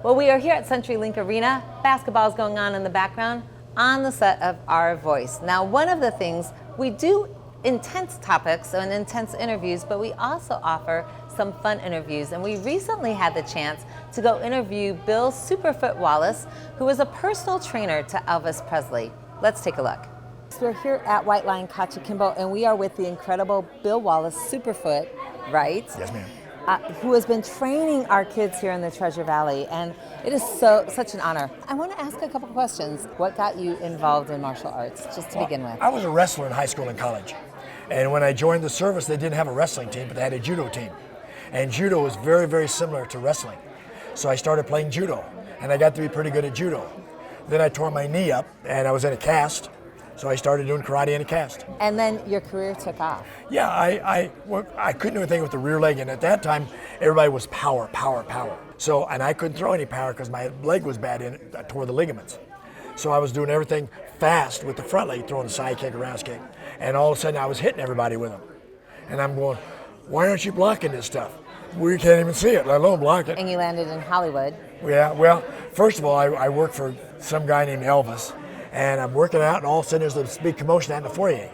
Well, we are here at CenturyLink Arena. Basketball is going on in the background on the set of Our Voice. Now, one of the things, we do intense topics and intense interviews, but we also offer some fun interviews. And we recently had the chance to go interview Bill Superfoot Wallace, who is a personal trainer to Elvis Presley. Let's take a look. So we're here at White Lion Kajukenbo, and we are with the incredible Bill Wallace, Superfoot, right? Yes, ma'am. Who has been training our kids here in the Treasure Valley, and it is such an honor. I want to ask a couple questions. What got you involved in martial arts, just to begin with? I was a wrestler in high school and college, and when I joined the service, they didn't have a wrestling team, but they had a judo team, and judo is very, very similar to wrestling. So I started playing judo, and I got to be pretty good at judo. Then I tore my knee up, and I was in a cast. So I started doing karate in a cast. And then your career took off. Yeah, I couldn't do anything with the rear leg, and at that time, everybody was power. So, and I couldn't throw any power because my leg was bad in it. I tore the ligaments. So I was doing everything fast with the front leg, throwing a side kick, a round kick. And all of a sudden, I was hitting everybody with them. And I'm going, why aren't you blocking this stuff? We can't even see it, let alone block it. And you landed in Hollywood. Yeah, well, first of all, I worked for some guy named Elvis. And I'm working out, and all of a sudden there's this big commotion out in the foyer.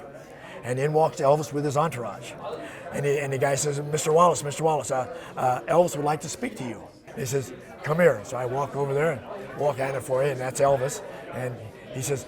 And in walks Elvis with his entourage. And the guy says, Mr. Wallace, Elvis would like to speak to you. And he says, come here. So I walk over there and walk out in the foyer, and that's Elvis. And he says,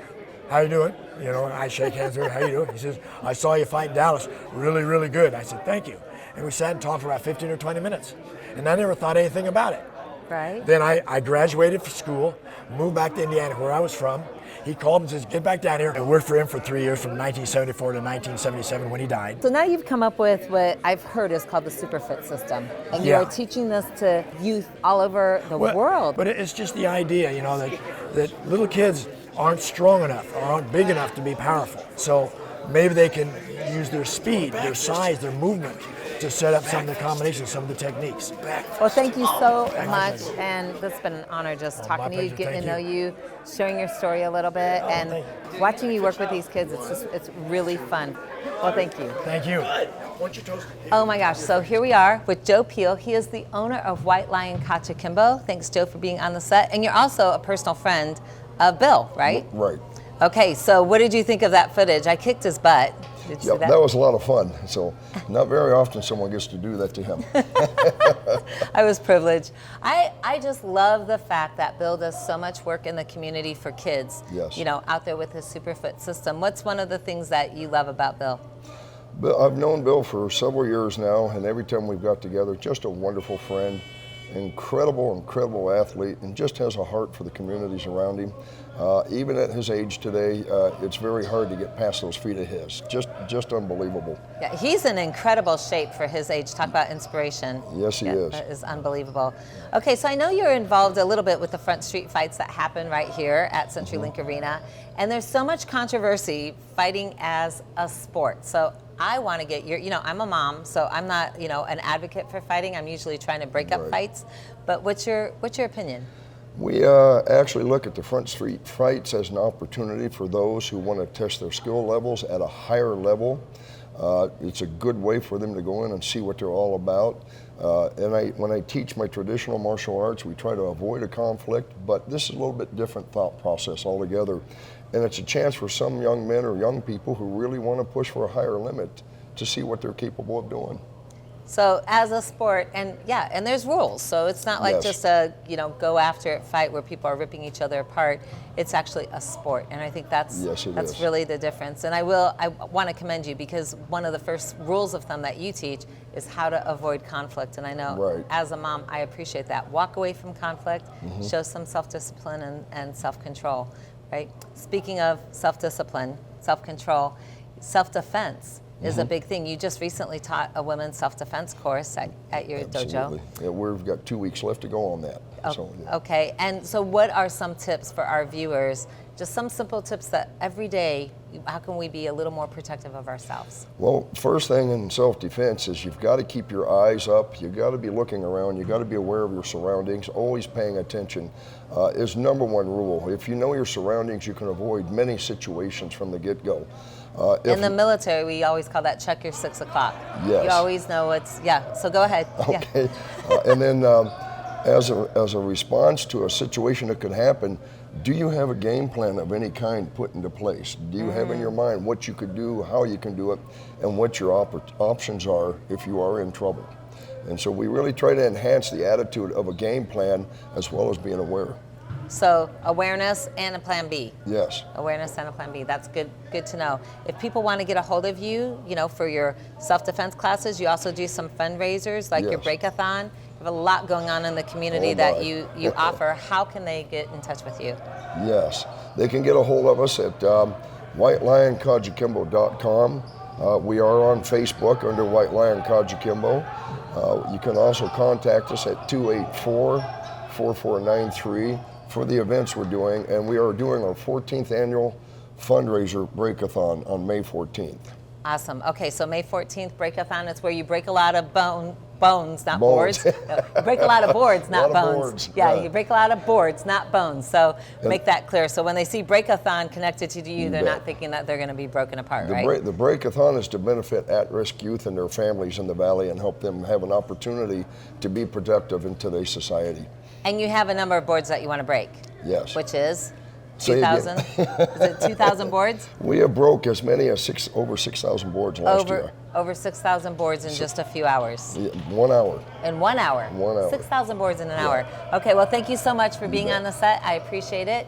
how you doing? You know, I shake hands with him, how you doing? He says, I saw you fight in Dallas, really, really good. I said, thank you. And we sat and talked for about 15 or 20 minutes. And I never thought anything about it. Right. Then I graduated from school, moved back to Indiana, where I was from. He called and says, get back down here. I worked for him for 3 years, from 1974 to 1977 when he died. So now you've come up with what I've heard is called the Superfoot system. And you are teaching this to youth all over the world. But it's just the idea, you know, that little kids aren't strong enough or aren't big enough to be powerful. So maybe they can use their speed, their size, their movement to set up some of the combinations, some of the techniques. Well, thank you so much, and it's been an honor just talking to you, getting to know you, sharing your story a little bit, and watching you work with these kids. It's really fun. Well, thank you. Thank you. Oh my gosh, so here we are with Joe Peel. He is the owner of White Lion Kajukenbo. Thanks, Joe, for being on the set, and you're also a personal friend of Bill, right? Right. Okay, so what did you think of that footage? I kicked his butt. Did you see that? That was a lot of fun. So not very often someone gets to do that to him. I was privileged. I just love the fact that Bill does so much work in the community for kids. Yes. You know, out there with his Superfoot system. What's one of the things that you love about Bill? I've known Bill for several years now, and every time we've got together, just a wonderful friend, incredible athlete, and just has a heart for the communities around him. Even at his age today, it's very hard to get past those feet of his. Just unbelievable. Yeah, he's in incredible shape for his age. Talk about inspiration. Yes, he is. That is unbelievable. Okay, so I know you're involved a little bit with the front street fights that happen right here at CenturyLink Arena, and there's so much controversy fighting as a sport. So I want to get your, you know, I'm a mom, so I'm not, you know, an advocate for fighting. I'm usually trying to break up fights. But what's your opinion? We actually look at the front street fights as an opportunity for those who want to test their skill levels at a higher level. It's a good way for them to go in and see what they're all about. And when I teach my traditional martial arts, we try to avoid a conflict, but this is a little bit different thought process altogether. And it's a chance for some young men or young people who really want to push for a higher limit to see what they're capable of doing. So as a sport, and there's rules. So it's not like just a, you know, go after it fight where people are ripping each other apart. It's actually a sport, and I think that's really the difference. And I want to commend you, because one of the first rules of thumb that you teach is how to avoid conflict. And I know as a mom, I appreciate that. Walk away from conflict, show some self-discipline and self-control, right? Speaking of self-discipline, self-control, self-defense is a big thing. You just recently taught a women's self-defense course at your dojo. Yeah, we've got 2 weeks left to go on that. Okay, and so what are some tips for our viewers? Just some simple tips that every day, how can we be a little more protective of ourselves? Well, first thing in self-defense is you've got to keep your eyes up. You've got to be looking around. You've got to be aware of your surroundings. Always paying attention is number one rule. If you know your surroundings, you can avoid many situations from the get-go. In the military, we always call that check your 6 o'clock. Yes. You always know so go ahead. Okay. And then as a response to a situation that could happen, do you have a game plan of any kind put into place? Do you have in your mind what you could do, how you can do it, and what your options are if you are in trouble? And so we really try to enhance the attitude of a game plan as well as being aware. So awareness and a plan B. Yes. Awareness and a plan B. That's good to know. If people want to get a hold of you, for your self-defense classes, you also do some fundraisers like your breakathon. You have a lot going on in the community that you offer. How can they get in touch with you? Yes. They can get a hold of us at whitelionkajukenbo.com. We are on Facebook under White Lion Kajukenbo. You can also contact us at 284-4493 for the events we're doing, and we are doing our 14th annual fundraiser breakathon on May 14th. Awesome. Okay, so May 14th breakathon is where you break a lot of bones, not boards. You break a lot of boards, not bones. Yeah, you break a lot of boards, not bones. So make that clear. So when they see breakathon connected to you, they're not thinking that they're going to be broken apart, right? The breakathon is to benefit at-risk youth and their families in the Valley and help them have an opportunity to be productive in today's society. And you have a number of boards that you want to break. Yes. Which is 2,000? Is it 2,000 boards? We have broke as many as over 6,000 boards last year. Over 6,000 boards in just a few hours. 1 hour. In 1 hour? 1 hour. 6,000 boards in an hour. Okay, well, thank you so much for being on the set. I appreciate it.